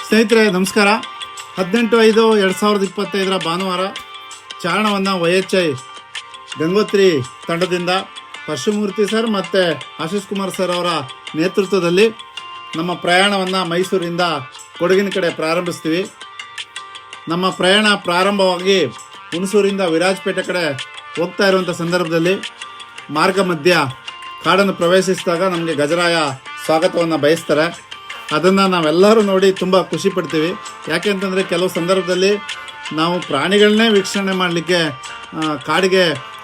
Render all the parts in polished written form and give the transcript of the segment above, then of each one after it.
ಸ್ನೇಹಿತರೆ ನಮಸ್ಕಾರ. 18/5/2025 ಭಾನುವಾರ ಚಾರಣವನ್ನು YHI ಗಂಗೋತ್ರಿ ತಂಡದಿಂದ ಪರಶುಮೂರ್ತಿ ಸರ್ ಮತ್ತು ಆಶೀಶ್ ಕುಮಾರ್ ಸರ್ ಅವರ ನೇತೃತ್ವದಲ್ಲಿ ನಮ್ಮ ಪ್ರಯಾಣವನ್ನು ಮೈಸೂರಿಂದ ಕೊಡಗಿನ ಕಡೆ ಪ್ರಾರಂಭಿಸ್ತೀವಿ. ನಮ್ಮ ಪ್ರಯಾಣ ಪ್ರಾರಂಭವಾಗಿ ಹುಣಸೂರಿಂದ ವಿರಾಜಪೇಟೆ ಕಡೆ ಹೋಗ್ತಾ ಇರುವಂಥ ಸಂದರ್ಭದಲ್ಲಿ ಮಾರ್ಗ ಮಧ್ಯ ಕಾಡನ್ನು ಪ್ರವೇಶಿಸಿದಾಗ ನಮಗೆ ಗಜರಾಯ ಸ್ವಾಗತವನ್ನು ಬಯಸ್ತಾರೆ. ಅದನ್ನು ನಾವೆಲ್ಲರೂ ನೋಡಿ ತುಂಬ ಖುಷಿ ಪಡ್ತೀವಿ. ಯಾಕೆ ಅಂತಂದರೆ ಕೆಲವು ಸಂದರ್ಭದಲ್ಲಿ ನಾವು ಪ್ರಾಣಿಗಳನ್ನೇ ವೀಕ್ಷಣೆ ಮಾಡಲಿಕ್ಕೆ ಕಾಡಿಗೆ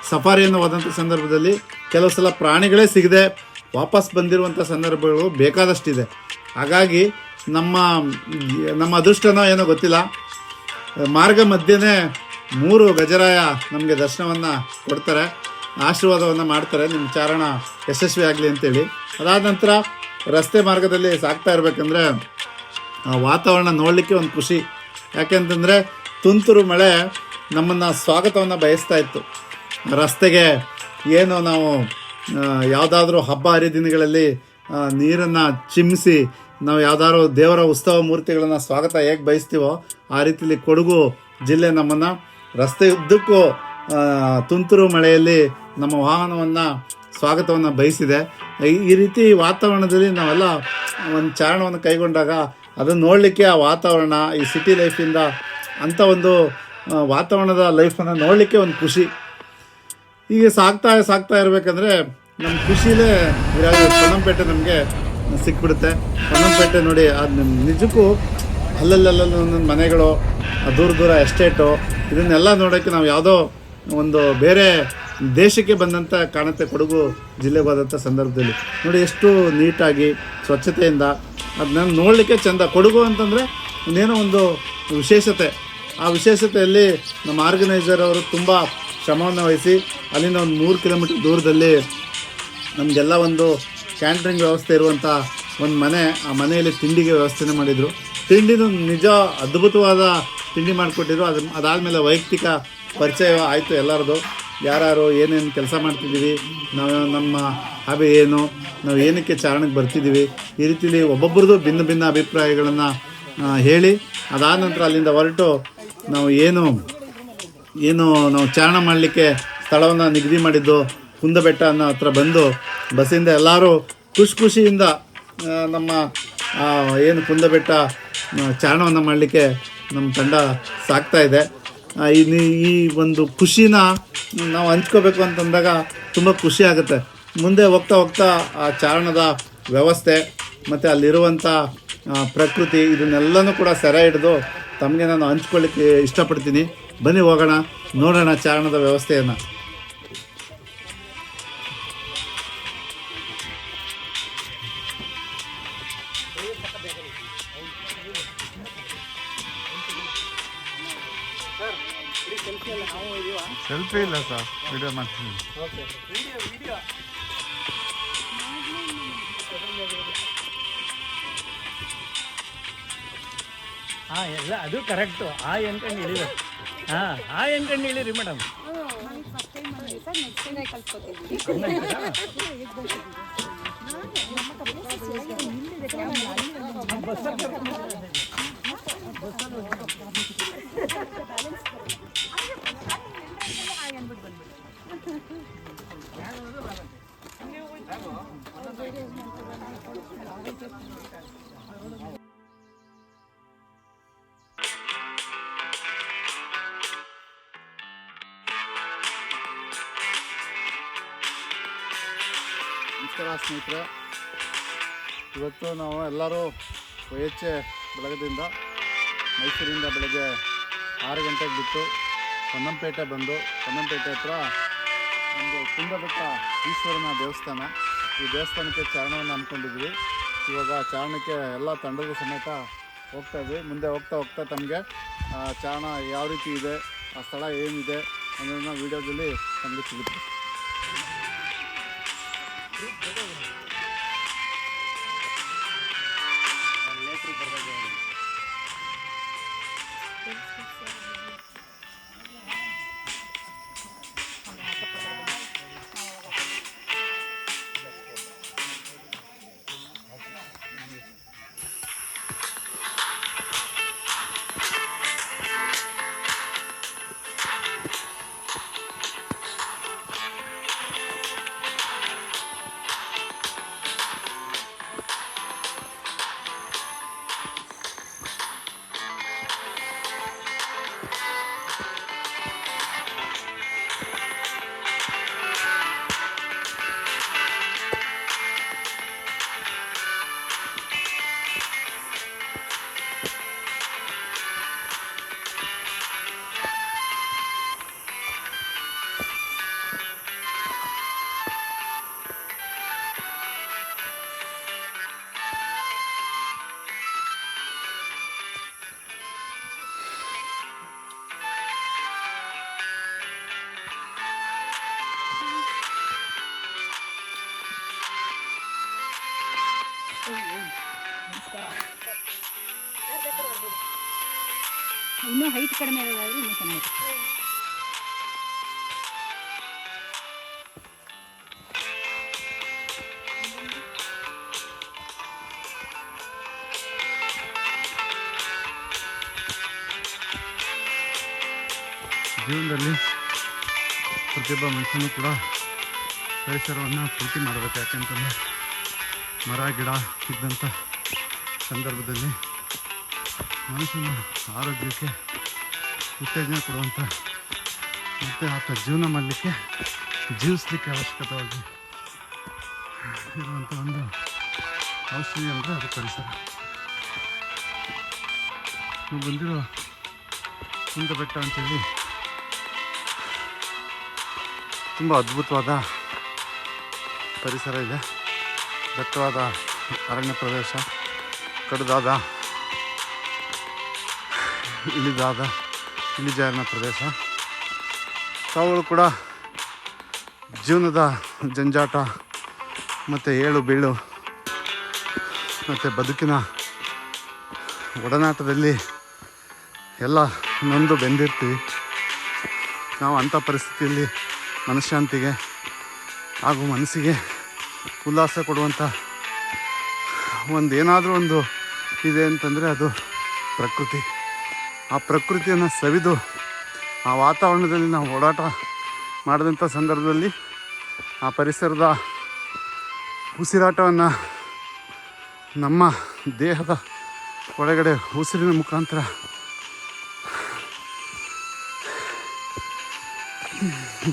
ಸಫಾರಿಯನ್ನು ಹೋದಂಥ ಸಂದರ್ಭದಲ್ಲಿ ಕೆಲವು ಸಲ ಪ್ರಾಣಿಗಳೇ ಸಿಗದೆ ವಾಪಸ್ ಬಂದಿರುವಂಥ ಸಂದರ್ಭಗಳು ಬೇಕಾದಷ್ಟಿದೆ. ಹಾಗಾಗಿ ನಮ್ಮ ಅದೃಷ್ಟನೋ ಏನೋ ಗೊತ್ತಿಲ್ಲ, ಮಾರ್ಗ ಮಧ್ಯೆ 3 ಗಜರಾಯ ನಮಗೆ ದರ್ಶನವನ್ನು ಕೊಡ್ತಾರೆ, ಆಶೀರ್ವಾದವನ್ನು ಮಾಡ್ತಾರೆ, ನಿಮ್ಮ ಚಾರಣ ಯಶಸ್ವಿ ಆಗಲಿ ಅಂತೇಳಿ. ಅದಾದ ನಂತರ ರಸ್ತೆ ಮಾರ್ಗದಲ್ಲಿ ಸಾಗ್ತಾ ಇರಬೇಕಂದ್ರೆ ವಾತಾವರಣ ನೋಡಲಿಕ್ಕೆ ಒಂದು ಖುಷಿ. ಯಾಕೆಂತಂದರೆ ತುಂತುರು ಮಳೆ ನಮ್ಮನ್ನು ಸ್ವಾಗತವನ್ನು ಬಯಸ್ತಾ ಇತ್ತು. ರಸ್ತೆಗೆ ಏನು ನಾವು ಯಾವುದಾದ್ರೂ ಹಬ್ಬ ಹರಿದಿನಗಳಲ್ಲಿ ನೀರನ್ನು ಚಿಮ್ಮಿಸಿ ನಾವು ಯಾವುದಾದ್ರೂ ದೇವರ ಉತ್ಸವ ಮೂರ್ತಿಗಳನ್ನು ಸ್ವಾಗತ ಹೇಗೆ ಬಯಸ್ತೀವೋ ಆ ರೀತಿಯಲ್ಲಿ ಕೊಡಗು ಜಿಲ್ಲೆ ನಮ್ಮನ್ನು ರಸ್ತೆ ಉದ್ದಕ್ಕೂ ತುಂತುರು ಮಳೆಯಲ್ಲಿ ನಮ್ಮ ವಾಹನವನ್ನು ಸ್ವಾಗತವನ್ನು ಬಯಸಿದೆ. ಈ ರೀತಿ ವಾತಾವರಣದಲ್ಲಿ ನಾವೆಲ್ಲ ಒಂದು ಚಾರಣವನ್ನು ಕೈಗೊಂಡಾಗ ಅದನ್ನು ನೋಡಲಿಕ್ಕೆ, ಆ ವಾತಾವರಣ, ಈ ಸಿಟಿ ಲೈಫಿಂದ ಅಂಥ ಒಂದು ವಾತಾವರಣದ ಲೈಫನ್ನು ನೋಡಲಿಕ್ಕೆ ಒಂದು ಖುಷಿ. ಹೀಗೆ ಸಾಗ್ತಾ ಇರಬೇಕಂದ್ರೆ ನಮ್ಮ ಖುಷಿಲೇ ಪೊನ್ನಂಪೇಟೆ ನಮಗೆ ಸಿಕ್ಬಿಡುತ್ತೆ. ಪೊನ್ನಂಪೇಟೆ ನೋಡಿ, ಅದು ನಿಜಕ್ಕೂ ಒಂದೊಂದು ಮನೆಗಳು, ದೂರ ಎಸ್ಟೇಟು, ಇದನ್ನೆಲ್ಲ ನೋಡೋಕ್ಕೆ ನಾವು ಯಾವುದೋ ಒಂದು ಬೇರೆ ದೇಶಕ್ಕೆ ಬಂದಂಥ ಕಾಣುತ್ತೆ. ಕೊಡಗು ಜಿಲ್ಲೆಗೆ ಹೋದಂಥ ಸಂದರ್ಭದಲ್ಲಿ ನೋಡಿ ಎಷ್ಟು ನೀಟಾಗಿ ಸ್ವಚ್ಛತೆಯಿಂದ ಅದನ್ನ ನೋಡಲಿಕ್ಕೆ ಚೆಂದ. ಕೊಡಗು ಅಂತಂದರೆ ಇನ್ನೇನೋ ಒಂದು ವಿಶೇಷತೆ. ಆ ವಿಶೇಷತೆಯಲ್ಲಿ ನಮ್ಮ ಆರ್ಗನೈಸರ್ ಅವರು ತುಂಬ ಶ್ರಮವನ್ನು ವಹಿಸಿ ಅಲ್ಲಿಂದ ಒಂದು 3 ಕಿಲೋಮೀಟರ್ ದೂರದಲ್ಲಿ ನಮಗೆಲ್ಲ ಒಂದು ಕ್ಯಾಂಟ್ರಿಂಗ್ ವ್ಯವಸ್ಥೆ ಇರುವಂಥ ಒಂದು ಮನೆ, ಆ ಮನೆಯಲ್ಲಿ ತಿಂಡಿಗೆ ವ್ಯವಸ್ಥೆನೇ ಮಾಡಿದರು. ತಿಂಡಿನೂ ನಿಜ ಅದ್ಭುತವಾದ ತಿಂಡಿ ಮಾಡಿಕೊಟ್ಟಿದ್ರು. ಅದಾದಮೇಲೆ ವೈಯಕ್ತಿಕ ಪರಿಚಯ ಆಯಿತು ಎಲ್ಲರದು, ಯಾರು ಏನೇನು ಕೆಲಸ ಮಾಡ್ತಿದ್ದೀವಿ, ನಾವು ನಮ್ಮ ಹಾಬಿ ಏನು, ನಾವು ಏನಕ್ಕೆ ಚಾರಣಕ್ಕೆ ಬರ್ತಿದ್ದೀವಿ, ಈ ರೀತಿಲಿ ಒಬ್ಬೊಬ್ರದ್ದು ಭಿನ್ನ ಅಭಿಪ್ರಾಯಗಳನ್ನು ಹೇಳಿ ಅದಾದ ನಂತರ ಅಲ್ಲಿಂದ ಹೊರಟು ನಾವು ಏನು ನಾವು ಚಾರಣ ಮಾಡಲಿಕ್ಕೆ ಸ್ಥಳವನ್ನು ನಿಗದಿ ಮಾಡಿದ್ದು ಕುಂದಬೆಟ್ಟ ಅನ್ನೋ ಹತ್ರ ಬಂದು ಬಸ್ಸಿಂದ ಎಲ್ಲರೂ ಖುಷಿಯಿಂದ ನಮ್ಮ ಏನು ಕುಂದಬೆಟ್ಟ ಚಾರಣವನ್ನು ಮಾಡಲಿಕ್ಕೆ ನಮ್ಮ ತಂಡ ಸಾಗ್ತಾ ಇದೆ. ಈ ಒಂದು ಖುಷಿನ ನಾವು ಹಂಚ್ಕೋಬೇಕು ಅಂತಂದಾಗ ತುಂಬ ಖುಷಿ ಆಗುತ್ತೆ. ಮುಂದೆ ಹೋಗ್ತಾ ಆ ಚಾರಣದ ವ್ಯವಸ್ಥೆ ಮತ್ತು ಅಲ್ಲಿರುವಂಥ ಪ್ರಕೃತಿ ಇದನ್ನೆಲ್ಲನೂ ಕೂಡ ಸೆರೆ ಹಿಡಿದು ತಮಗೆ ನಾನು ಹಂಚ್ಕೊಳ್ಳಿಕ್ಕೆ ಇಷ್ಟಪಡ್ತೀನಿ. ಬನ್ನಿ ಹೋಗೋಣ, ನೋಡೋಣ ಚಾರಣದ ವ್ಯವಸ್ಥೆಯನ್ನು. ಸೆಲ್ಫಿ ಇಲ್ಲ ಸರ್, ವಿಡಿಯೋ ಮಾಡ್ತೀನಿ. ಹಾಂ ಎಲ್ಲ ಅದು ಕರೆಕ್ಟು. ಅನ್ಕೊಂಡು ಇಳಿರಿ. ಅನ್ಕೊಂಡು ಇಳಿರಿ ಮೇಡಮ್. ನಮಸ್ಕಾರ ಸ್ನೇಹಿತರೆ. ಇವತ್ತು ನಾವು ಎಲ್ಲರೂ YHI ಬಳಗದಿಂದ ಮೈಸೂರಿಂದ ಬೆಳಗ್ಗೆ 6 ಗಂಟೆಗೆ ಬಿಟ್ಟು ಪೊನ್ನಂಪೇಟೆ ಬಂದು, ಪೊನ್ನಂಪೇಟೆ ಹತ್ರ ಒಂದು ಕುಂದಬೆಟ್ಟ ಈಶ್ವರನ ದೇವಸ್ಥಾನ, ಈ ದೇವಸ್ಥಾನಕ್ಕೆ ಚಾರಣವನ್ನು ಹಮ್ಮಿಕೊಂಡಿದ್ವಿ. ಇವಾಗ ಚಾರಣಕ್ಕೆ ಎಲ್ಲ ತಂಡದ ಸಮೇತ ಹೋಗ್ತಾಯಿದ್ವಿ. ಮುಂದೆ ಹೋಗ್ತಾ ತಮಗೆ ಚಾರಣ ಯಾವ ರೀತಿ ಇದೆ, ಆ ಸ್ಥಳ ಏನಿದೆ ಅನ್ನೋದನ್ನ ವೀಡಿಯೋದಲ್ಲಿ ನಮಗೆ ಸಿಗುತ್ತೆ. ಇನ್ನೂ ಹೈಟ್ ಕಡಿಮೆ ಇರೋದಾದ್ರೆ ಇನ್ನೂ ಚೆನ್ನಾಗಿರುತ್ತೆ. ಜೀವನದಲ್ಲಿ ಪ್ರತಿಯೊಬ್ಬ ಮನುಷ್ಯನೂ ಕೂಡ ಪರಿಸರವನ್ನು ಪ್ರೀತಿ ಮಾಡಬೇಕು. ಯಾಕೆಂತಂದರೆ ಮರ ಗಿಡ ಇದ್ದಂಥ ಸಂದರ್ಭದಲ್ಲಿ ಮನುಷ್ಯನ ಆರೋಗ್ಯಕ್ಕೆ ಉತ್ತೇಜನ ಕೊಡುವಂಥ ಮತ್ತು ಆತ ಜೀವನ ಮಾಡಲಿಕ್ಕೆ ಜೀವಿಸಲಿಕ್ಕೆ ಅವಶ್ಯಕತೆಯಾಗಿ ಇರುವಂಥ ಒಂದು ಔಷಧಿ ಅಂದರೆ ಅದು ಪರಿಸರ. ನಾವು ಬಂದಿರೋ ಕುಂದ ಬೆಟ್ಟ ಅಂತೇಳಿ ತುಂಬ ಅದ್ಭುತವಾದ ಪರಿಸರ ಇದೆ. ದಟ್ಟವಾದ ಅರಣ್ಯ ಪ್ರದೇಶ, ಕಡಿದಾದ ಇಳಿಜಾರಿನ ಪ್ರದೇಶ. ತಾವುಗಳು ಕೂಡ ಜೀವನದ ಜಂಜಾಟ ಮತ್ತು ಏಳು ಬೀಳು ಮತ್ತು ಬದುಕಿನ ಒಡನಾಟದಲ್ಲಿ ಎಲ್ಲ ನೊಂದು ಬೆಂದಿರ್ತೀವಿ. ನಾವು ಅಂಥ ಪರಿಸ್ಥಿತಿಯಲ್ಲಿ ಮನಃಶಾಂತಿಗೆ ಹಾಗೂ ಮನಸ್ಸಿಗೆ ಉಲ್ಲಾಸ ಕೊಡುವಂಥ ಏನಾದರೂ ಒಂದು ಇದೆ ಅಂತಂದರೆ ಅದು ಪ್ರಕೃತಿ. ಆ ಪ್ರಕೃತಿಯನ್ನು ಸವಿದು ಆ ವಾತಾವರಣದಲ್ಲಿ ನಾವು ಓಡಾಟ ಮಾಡಿದಂಥ ಸಂದರ್ಭದಲ್ಲಿ ಆ ಪರಿಸರದ ಉಸಿರಾಟವನ್ನು ನಮ್ಮ ದೇಹದ ಒಳಗಡೆ ಉಸಿರಿನ ಮುಖಾಂತರ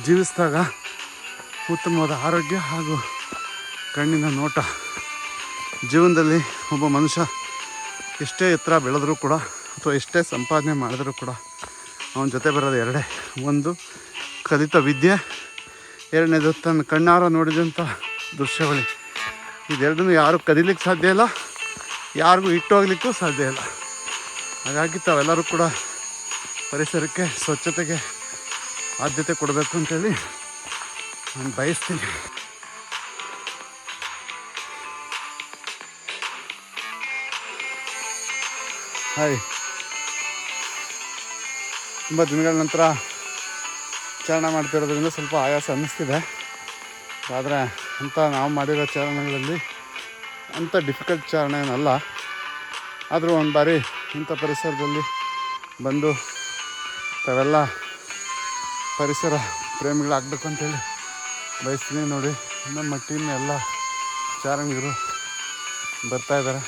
ಜೀವಿಸಿದಾಗ ಉತ್ತಮವಾದ ಆರೋಗ್ಯ ಹಾಗೂ ಕಣ್ಣಿನ ನೋಟ. ಜೀವನದಲ್ಲಿ ಒಬ್ಬ ಮನುಷ್ಯ ಎಷ್ಟೇ ಎತ್ತರ ಬೆಳೆದರೂ ಕೂಡ ಅಥವಾ ಎಷ್ಟೇ ಸಂಪಾದನೆ ಮಾಡಿದರೂ ಕೂಡ ಅವನ ಜೊತೆ ಬರೋದು ಎರಡೇ. ಒಂದು ಕಲಿತ ವಿದ್ಯೆ, ಎರಡನೇದು ತನ್ನ ಕಣ್ಣಾರ ನೋಡಿದಂಥ ದೃಶ್ಯಾವಳಿ. ಇದೆರಡನ್ನೂ ಯಾರು ಕದೀಲಿಕ್ಕೆ ಸಾಧ್ಯ ಇಲ್ಲ, ಯಾರಿಗೂ ಇಟ್ಟೋಗ್ಲಿಕ್ಕೂ ಸಾಧ್ಯ ಇಲ್ಲ. ಹಾಗಾಗಿ ತಾವೆಲ್ಲರೂ ಕೂಡ ಪರಿಸರಕ್ಕೆ, ಸ್ವಚ್ಛತೆಗೆ ಆದ್ಯತೆ ಕೊಡಬೇಕು ಅಂತೇಳಿ ನಾನು ಬಯಸ್ತೀನಿ. ಹಾಯ್, ತುಂಬ ದಿನಗಳ ನಂತರ ಚಾರಣ ಮಾಡ್ತಿರೋದ್ರಿಂದ ಸ್ವಲ್ಪ ಆಯಾಸ ಅನ್ನಿಸ್ತಿದೆ. ಆದರೆ ಅಂಥ ನಾವು ಮಾಡಿರೋ ಚಾರಣಗಳಲ್ಲಿ ಅಂಥ ಡಿಫಿಕಲ್ಟ್ ಚಾರಣ ಏನಲ್ಲ. ಆದರೂ ಒಂದು ಬಾರಿ ಇಂಥ ಪರಿಸರದಲ್ಲಿ ಬಂದು ತಾವೆಲ್ಲ ಪರಿಸರ ಪ್ರೇಮಿಗಳಾಗಬೇಕು ಅಂತೇಳಿ ಬಯಸ್ತೀನಿ. ನೋಡಿ, ನಮ್ಮ ಟೀಮ್ ಎಲ್ಲ ಚಾರಣರು ಬರ್ತಾಯಿದ್ದಾರೆ.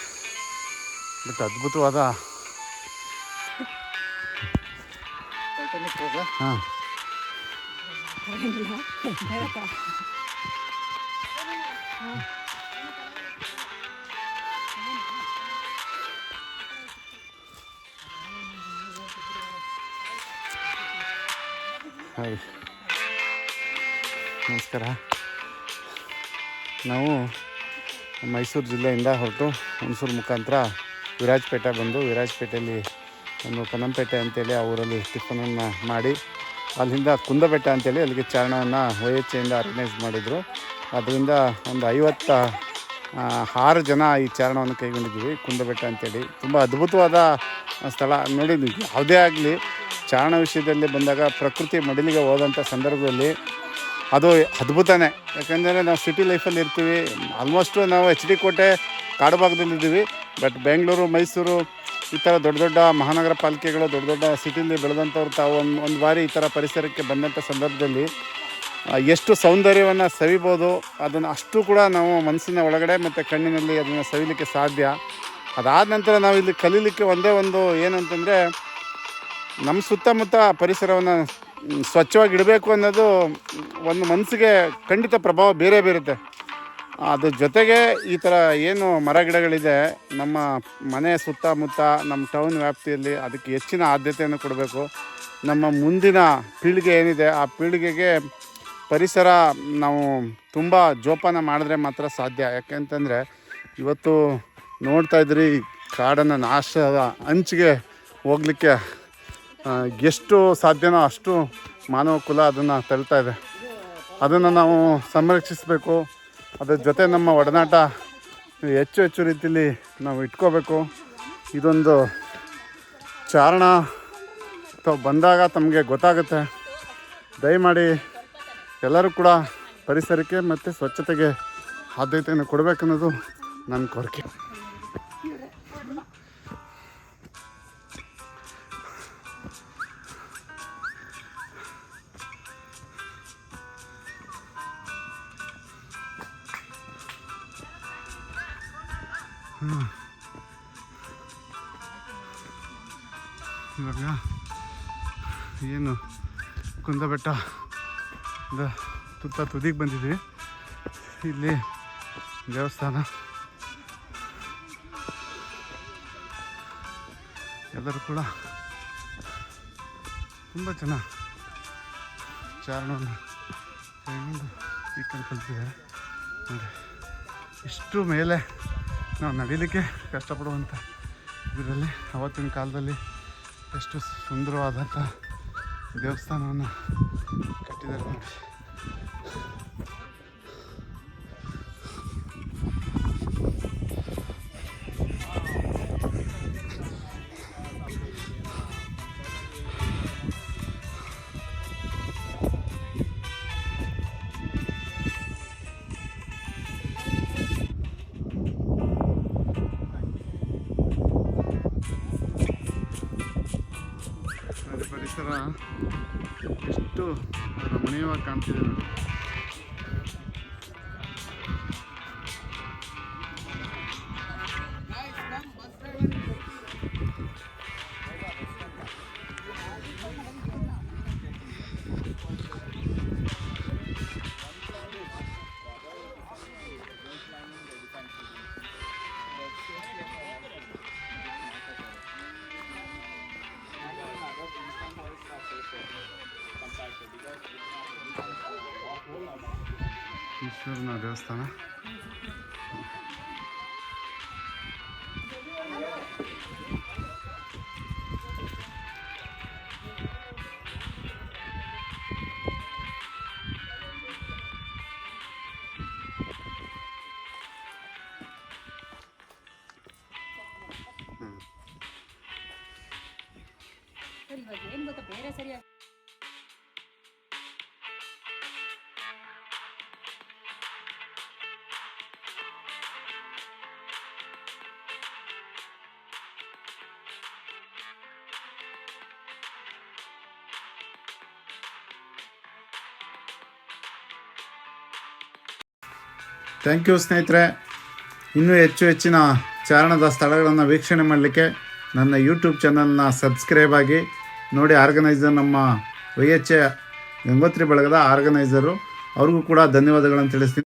ಬಟ್ ಅದ್ಭುತವಾದ ಹಾಂ ಹಾಯ್, ನಮಸ್ಕಾರ. ನಾವು ಮೈಸೂರು ಜಿಲ್ಲೆಯಿಂದ ಹೊರಟು ಹುಣಸೂರು ಮುಖಾಂತರ ವಿರಾಜಪೇಟೆ ಬಂದು, ವಿರಾಜಪೇಟೆಯಲ್ಲಿ ಒಂದು ಪನಂಪೇಟೆ ಅಂತೇಳಿ ಆ ಊರಲ್ಲಿ ಟಿಫನನ್ನು ಮಾಡಿ, ಅಲ್ಲಿಂದ ಕುಂದಬೆಟ್ಟ ಅಂತೇಳಿ ಅಲ್ಲಿಗೆ ಚಾರಣವನ್ನು OHಯಿಂದ ಆರ್ಗನೈಸ್ ಮಾಡಿದರು. ಅದರಿಂದ ಒಂದು 56 ಜನ ಈ ಚಾರಣವನ್ನು ಕೈಗೊಂಡಿದ್ದೀವಿ. ಕುಂದಬೆಟ್ಟ ಅಂತೇಳಿ ತುಂಬ ಅದ್ಭುತವಾದ ಸ್ಥಳ. ನೋಡಿ, ಯಾವುದೇ ಆಗಲಿ ಚಾರಣ ವಿಷಯದಲ್ಲಿ ಬಂದಾಗ ಪ್ರಕೃತಿ ಮಡಿಲಿಗೆ ಹೋದಂಥ ಸಂದರ್ಭದಲ್ಲಿ ಅದು ಅದ್ಭುತನೇ. ಯಾಕಂದರೆ ನಾವು ಸಿಟಿ ಲೈಫಲ್ಲಿ ಇರ್ತೀವಿ. ಆಲ್ಮೋಸ್ಟು ನಾವು HD ಕೋಟೆ ಕಾಡು ಭಾಗದಲ್ಲಿದ್ದೀವಿ. ಬಟ್ ಬೆಂಗಳೂರು, ಮೈಸೂರು ಈ ಥರ ದೊಡ್ಡ ದೊಡ್ಡ ಮಹಾನಗರ ಪಾಲಿಕೆಗಳು, ದೊಡ್ಡ ದೊಡ್ಡ ಸಿಟಿಲಿ ಬೆಳೆದಂಥವ್ರು ತಾವು ಒಂದು ಬಾರಿ ಈ ಥರ ಪರಿಸರಕ್ಕೆ ಬಂದಂಥ ಸಂದರ್ಭದಲ್ಲಿ ಎಷ್ಟು ಸೌಂದರ್ಯವನ್ನು ಸವಿಬೋದು, ಅದನ್ನು ಅಷ್ಟು ಕೂಡ ನಾವು ಮನಸ್ಸಿನ ಒಳಗಡೆ ಮತ್ತು ಕಣ್ಣಿನಲ್ಲಿ ಅದನ್ನು ಸವಿಲಿಕ್ಕೆ ಸಾಧ್ಯ. ಅದಾದ ನಂತರ ನಾವು ಇಲ್ಲಿ ಕಲೀಲಿಕ್ಕೆ ಒಂದೇ ಒಂದು ಏನಂತಂದರೆ, ನಮ್ಮ ಸುತ್ತಮುತ್ತ ಪರಿಸರವನ್ನು ಸ್ವಚ್ಛವಾಗಿ ಇಡಬೇಕು ಅನ್ನೋದು ಒಂದು ಮನಸ್ಸಿಗೆ ಖಂಡಿತ ಪ್ರಭಾವ ಬೇರೆ ಬೀರುತ್ತೆ. ಅದ್ರ ಜೊತೆಗೆ ಈ ಥರ ಏನು ಮರ ಗಿಡಗಳಿದೆ ನಮ್ಮ ಮನೆ ಸುತ್ತಮುತ್ತ, ನಮ್ಮ ಟೌನ್ ವ್ಯಾಪ್ತಿಯಲ್ಲಿ, ಅದಕ್ಕೆ ಹೆಚ್ಚಿನ ಆದ್ಯತೆಯನ್ನು ಕೊಡಬೇಕು. ನಮ್ಮ ಮುಂದಿನ ಪೀಳಿಗೆ ಏನಿದೆ ಆ ಪೀಳಿಗೆಗೆ ಪರಿಸರ ನಾವು ತುಂಬ ಜೋಪಾನ ಮಾಡಿದ್ರೆ ಮಾತ್ರ ಸಾಧ್ಯ. ಯಾಕೆಂತಂದರೆ ಇವತ್ತು ನೋಡ್ತಾ ಇದ್ರಿ, ಕಾಡನ್ನು ನಾಶದ ಅಂಚಿಗೆ ಹೋಗಲಿಕ್ಕೆ ಎಷ್ಟು ಸಾಧ್ಯನೋ ಅಷ್ಟು ಮಾನವ ಕುಲ ಅದನ್ನು ತಳ್ತಾ ಇದೆ. ಅದನ್ನು ನಾವು ಸಂರಕ್ಷಿಸಬೇಕು. ಅದ್ರ ಜೊತೆ ನಮ್ಮ ಒಡನಾಟ ಹೆಚ್ಚು ರೀತಿಯಲ್ಲಿ ನಾವು ಇಟ್ಕೋಬೇಕು. ಇದೊಂದು ಚಾರಣ ತಾವು ಬಂದಾಗ ತಮಗೆ ಗೊತ್ತಾಗುತ್ತೆ. ದಯಮಾಡಿ ಎಲ್ಲರೂ ಕೂಡ ಪರಿಸರಕ್ಕೆ ಮತ್ತು ಸ್ವಚ್ಛತೆಗೆ ಆದ್ಯತೆಯನ್ನು ಕೊಡಬೇಕನ್ನೋದು ನನ್ನ ಕೋರಿಕೆ. ಇವಾಗ ಏನು ಕುಂದಬೆಟ್ಟ ತುದಿಗೆ ಬಂದಿದ್ದೀವಿ. ಇಲ್ಲಿ ದೇವಸ್ಥಾನ, ಎಲ್ಲರೂ ಕೂಡ ತುಂಬ ಜನ ಚಾರಣವನ್ನು ಕೈಗೊಂಡು ಈ ಕಲ್ತಿದ್ದಾರೆ ನೋಡಿ. ಇಷ್ಟು ಮೇಲೆ ನಾವು ನಡೀಲಿಕ್ಕೆ ಕಷ್ಟಪಡುವಂಥ ಇದರಲ್ಲಿ ಆವತ್ತಿನ ಕಾಲದಲ್ಲಿ ಎಷ್ಟು ಸುಂದರವಾದಂಥ ದೇವಸ್ಥಾನವನ್ನು ಕಟ್ಟಿದ್ದಾರೆ ನೋಡಿ. ಪರಿಸರ ಎಷ್ಟು ರಮಣೀಯವಾಗಿ ಕಾಣ್ತಿದೆ ನೋಡಿ. ಈಶ್ವರನ ದೇವಸ್ಥಾನ. ಇವಾಗ ಏನು ಗೊತ್ತಾ, ಬೇರೆ ಸರಿಯಾಗಿ ಥ್ಯಾಂಕ್ ಯು ಸ್ನೇಹಿತರೆ. ಇನ್ನೂ ಹೆಚ್ಚಿನ ಚಾರಣದ ಸ್ಥಳಗಳನ್ನು ವೀಕ್ಷಣೆ ಮಾಡಲಿಕ್ಕೆ ನನ್ನ ಯೂಟ್ಯೂಬ್ ಚಾನಲ್ನ ಸಬ್ಸ್ಕ್ರೈಬ್ ಆಗಿ ನೋಡಿ. ಆರ್ಗನೈಸರ್ ನಮ್ಮ YHA ಗಂಗೋತ್ರಿ ಬಳಗದ ಆರ್ಗನೈಸರು, ಅವ್ರಿಗೂ ಕೂಡ ಧನ್ಯವಾದಗಳನ್ನು ತಿಳಿಸ್ತೀನಿ.